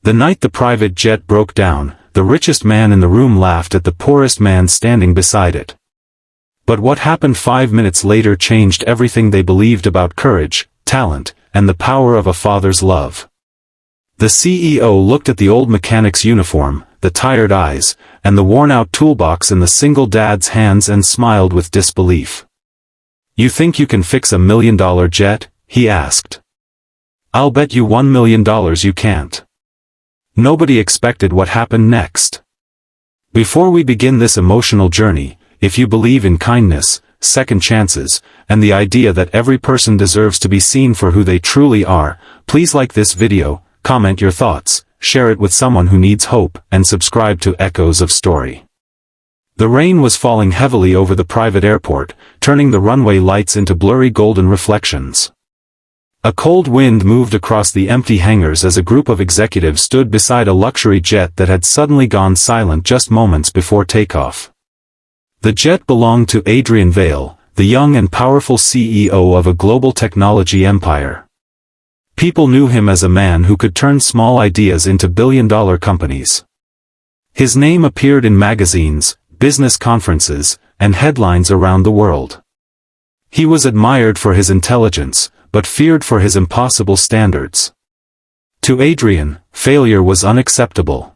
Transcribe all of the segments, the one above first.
The night the private jet broke down, the richest man in the room laughed at the poorest man standing beside it. But what happened 5 minutes later changed everything they believed about courage, talent, and the power of a father's love. The CEO looked at the old mechanic's uniform, the tired eyes, and the worn-out toolbox in the single dad's hands and smiled with disbelief. "You think you can fix $1 million jet?" he asked. "I'll bet you $1 million you can't." Nobody expected what happened next. Before we begin this emotional journey, if you believe in kindness, second chances, and the idea that every person deserves to be seen for who they truly are, please like this video, comment your thoughts, share it with someone who needs hope, and subscribe to Echoes of Story. The rain was falling heavily over the private airport, turning the runway lights into blurry golden reflections. A cold wind moved across the empty hangars as a group of executives stood beside a luxury jet that had suddenly gone silent just moments before takeoff. The jet belonged to Adrian Vale, the young and powerful CEO of a global technology empire. People knew him as a man who could turn small ideas into billion-dollar companies. His name appeared in magazines, business conferences, and headlines around the world. He was admired for his intelligence, but feared for his impossible standards. To Adrian, failure was unacceptable.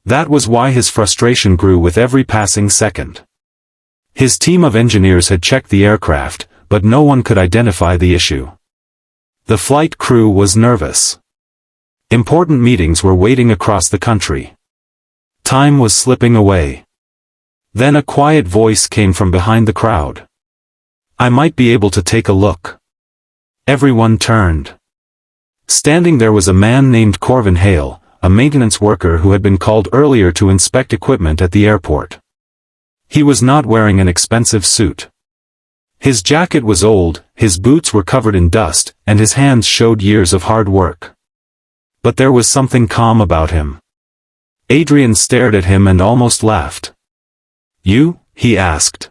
That was why his frustration grew with every passing second. His team of engineers had checked the aircraft, but no one could identify the issue. The flight crew was nervous. Important meetings were waiting across the country. Time was slipping away. Then a quiet voice came from behind the crowd. "I might be able to take a look." Everyone turned. Standing there was a man named Corvin, a maintenance worker who had been called earlier to inspect equipment at the airport. He was not wearing an expensive suit. His jacket was old, his boots were covered in dust, and his hands showed years of hard work. But there was something calm about him. Adrian stared at him and almost laughed. "You?" he asked.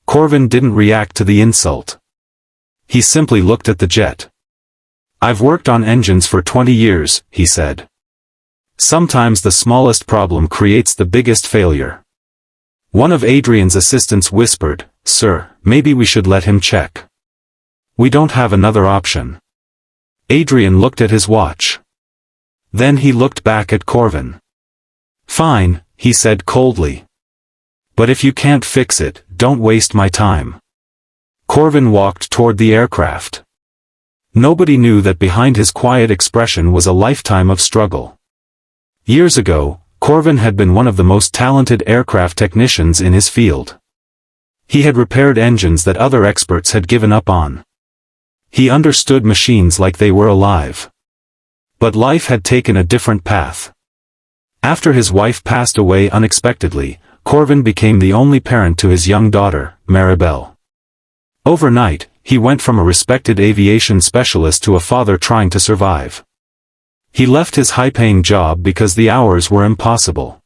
Corvin didn't react to the insult. He simply looked at the jet. "I've worked on engines for 20 years, he said. "Sometimes the smallest problem creates the biggest failure." One of Adrian's assistants whispered, "Sir, maybe we should let him check. We don't have another option." Adrian looked at his watch. Then he looked back at Corvin. "Fine," he said coldly. "But if you can't fix it, don't waste my time." Corvin walked toward the aircraft. Nobody knew that behind his quiet expression was a lifetime of struggle. Years ago, Corvin had been one of the most talented aircraft technicians in his field. He had repaired engines that other experts had given up on. He understood machines like they were alive. But life had taken a different path. After his wife passed away unexpectedly, Corvin became the only parent to his young daughter, Maribel. Overnight, he went from a respected aviation specialist to a father trying to survive. He left his high-paying job because the hours were impossible.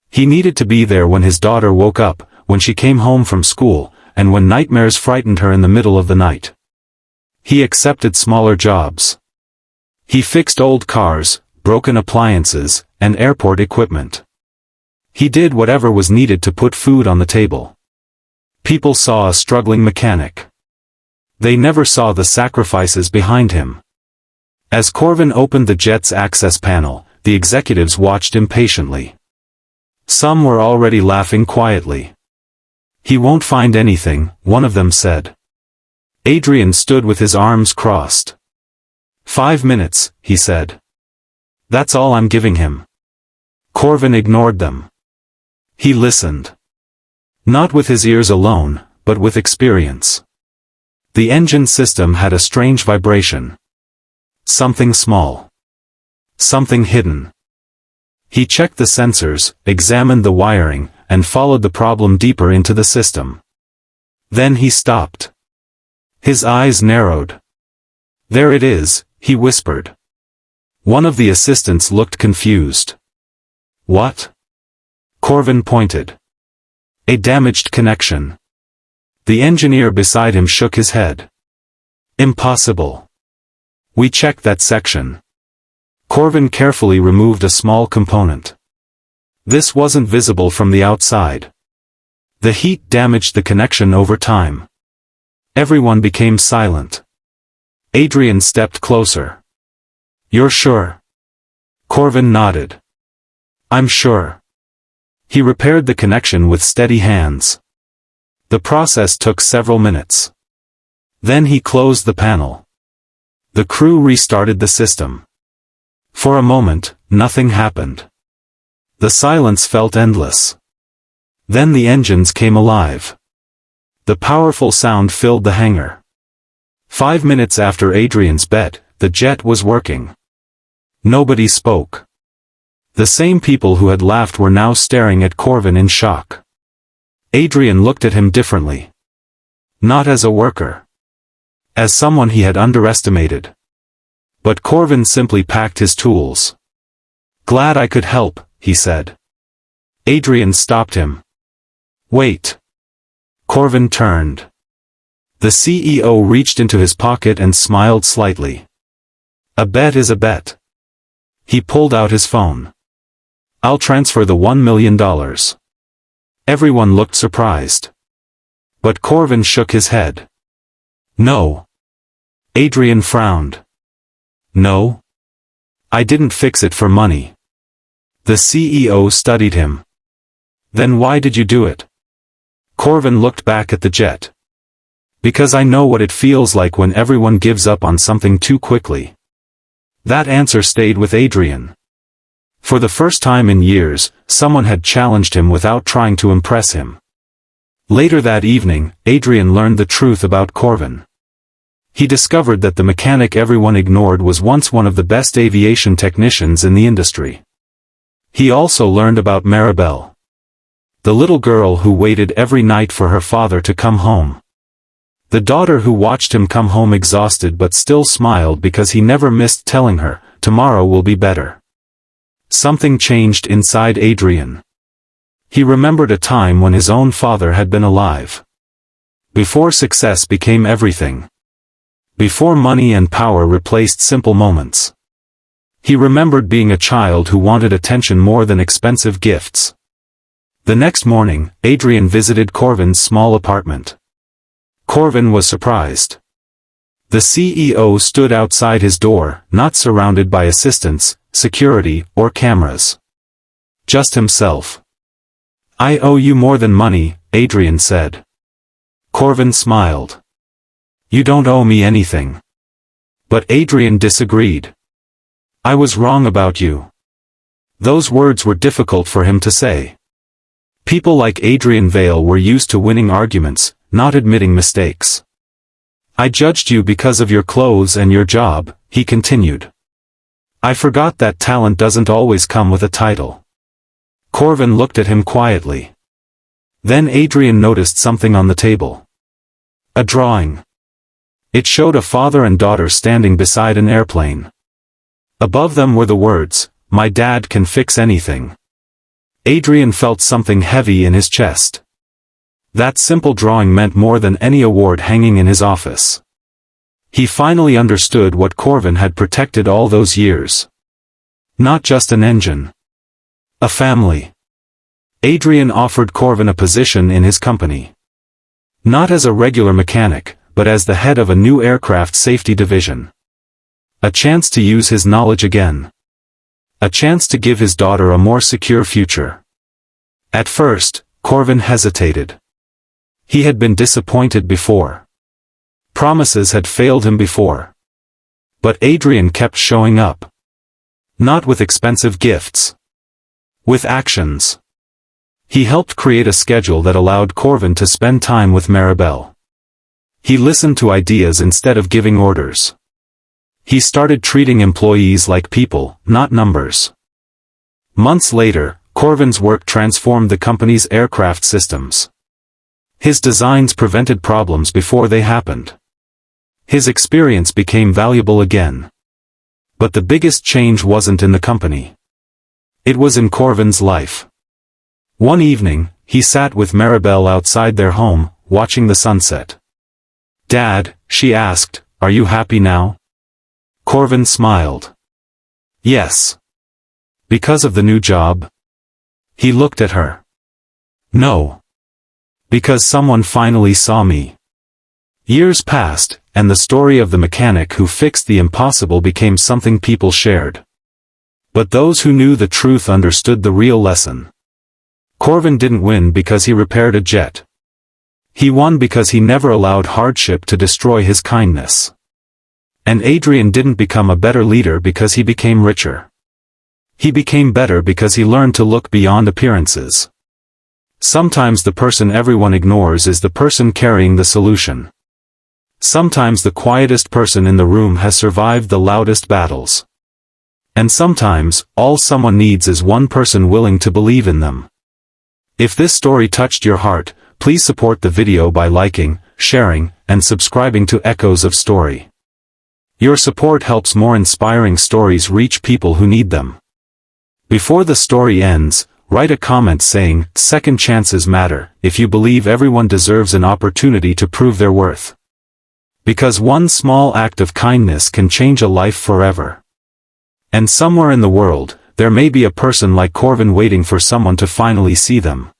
He needed to be there when his daughter woke up, when she came home from school, and when nightmares frightened her in the middle of the night. He accepted smaller jobs. He fixed old cars, broken appliances, and airport equipment. He did whatever was needed to put food on the table. People saw a struggling mechanic. They never saw the sacrifices behind him. As Corvin opened the jet's access panel, the executives watched impatiently. Some were already laughing quietly. "He won't find anything," one of them said. Adrian stood with his arms crossed. "5 minutes," he said. "That's all I'm giving him." Corvin ignored them. He listened. Not with his ears alone, but with experience. The engine system had a strange vibration. Something small. Something hidden. He checked the sensors, examined the wiring, and followed the problem deeper into the system. Then he stopped. His eyes narrowed. "There it is," he whispered. One of the assistants looked confused. "What?" Corvin pointed. "A damaged connection." The engineer beside him shook his head. "Impossible. We checked that section." Corvin carefully removed a small component. This wasn't visible from the outside. The heat damaged the connection over time. Everyone became silent. Adrian stepped closer. "You're sure?" Corvin nodded. "I'm sure." He repaired the connection with steady hands. The process took several minutes. Then he closed the panel. The crew restarted the system. For a moment, nothing happened. The silence felt endless. Then the engines came alive. The powerful sound filled the hangar. 5 minutes after Adrian's bet, the jet was working. Nobody spoke. The same people who had laughed were now staring at Corvin in shock. Adrian looked at him differently. Not as a worker. As someone he had underestimated. But Corvin simply packed his tools. "Glad I could help," he said. Adrian stopped him. "Wait." Corvin turned. The CEO reached into his pocket and smiled slightly. "A bet is a bet." He pulled out his phone. "I'll transfer the $1 million. Everyone looked surprised. But Corvin shook his head. "No." Adrian frowned. "No? I didn't fix it for money." The CEO studied him. "Then why did you do it?" Corvin looked back at the jet. "Because I know what it feels like when everyone gives up on something too quickly." That answer stayed with Adrian. For the first time in years, someone had challenged him without trying to impress him. Later that evening, Adrian learned the truth about Corvin. He discovered that the mechanic everyone ignored was once one of the best aviation technicians in the industry. He also learned about Maribel, the little girl who waited every night for her father to come home. The daughter who watched him come home exhausted but still smiled because he never missed telling her, "Tomorrow will be better." Something changed inside Adrian. He remembered a time when his own father had been alive. Before success became everything. Before money and power replaced simple moments. He remembered being a child who wanted attention more than expensive gifts. The next morning, Adrian visited Corvin's small apartment. Corvin was surprised. The CEO stood outside his door, not surrounded by assistants, security, or cameras. Just himself. "I owe you more than money," Adrian said. Corvin smiled. "You don't owe me anything." But Adrian disagreed. "I was wrong about you." Those words were difficult for him to say. People like Adrian Vale were used to winning arguments, not admitting mistakes. "I judged you because of your clothes and your job," he continued. "I forgot that talent doesn't always come with a title." Corvin looked at him quietly. Then Adrian noticed something on the table. A drawing. It showed a father and daughter standing beside an airplane. Above them were the words, "My dad can fix anything." Adrian felt something heavy in his chest. That simple drawing meant more than any award hanging in his office. He finally understood what Corvin had protected all those years. Not just an engine. A family. Adrian offered Corvin a position in his company. Not as a regular mechanic, but as the head of a new aircraft safety division. A chance to use his knowledge again. A chance to give his daughter a more secure future. At first, Corvin hesitated. He had been disappointed before. Promises had failed him before. But Adrian kept showing up. Not with expensive gifts. With actions. He helped create a schedule that allowed Corvin to spend time with Maribel. He listened to ideas instead of giving orders. He started treating employees like people, not numbers. Months later, Corvin's work transformed the company's aircraft systems. His designs prevented problems before they happened. His experience became valuable again. But the biggest change wasn't in the company. It was in Corvin's life. One evening, he sat with Maribel outside their home, watching the sunset. "Dad," she asked, "are you happy now?" Corvin smiled. Yes. Because of the new job? He looked at her. No. Because someone finally saw me. Years passed, and the story of the mechanic who fixed the impossible became something people shared. But those who knew the truth understood the real lesson. Corvin didn't win because he repaired a jet. He won because he never allowed hardship to destroy his kindness. And Adrian didn't become a better leader because he became richer. He became better because he learned to look beyond appearances. Sometimes the person everyone ignores is the person carrying the solution. Sometimes the quietest person in the room has survived the loudest battles. And sometimes, all someone needs is one person willing to believe in them. If this story touched your heart, please support the video by liking, sharing, and subscribing to Echoes of Story. Your support helps more inspiring stories reach people who need them. Before the story ends, write a comment saying, "Second chances matter," if you believe everyone deserves an opportunity to prove their worth. Because one small act of kindness can change a life forever. And somewhere in the world, there may be a person like Corvin waiting for someone to finally see them.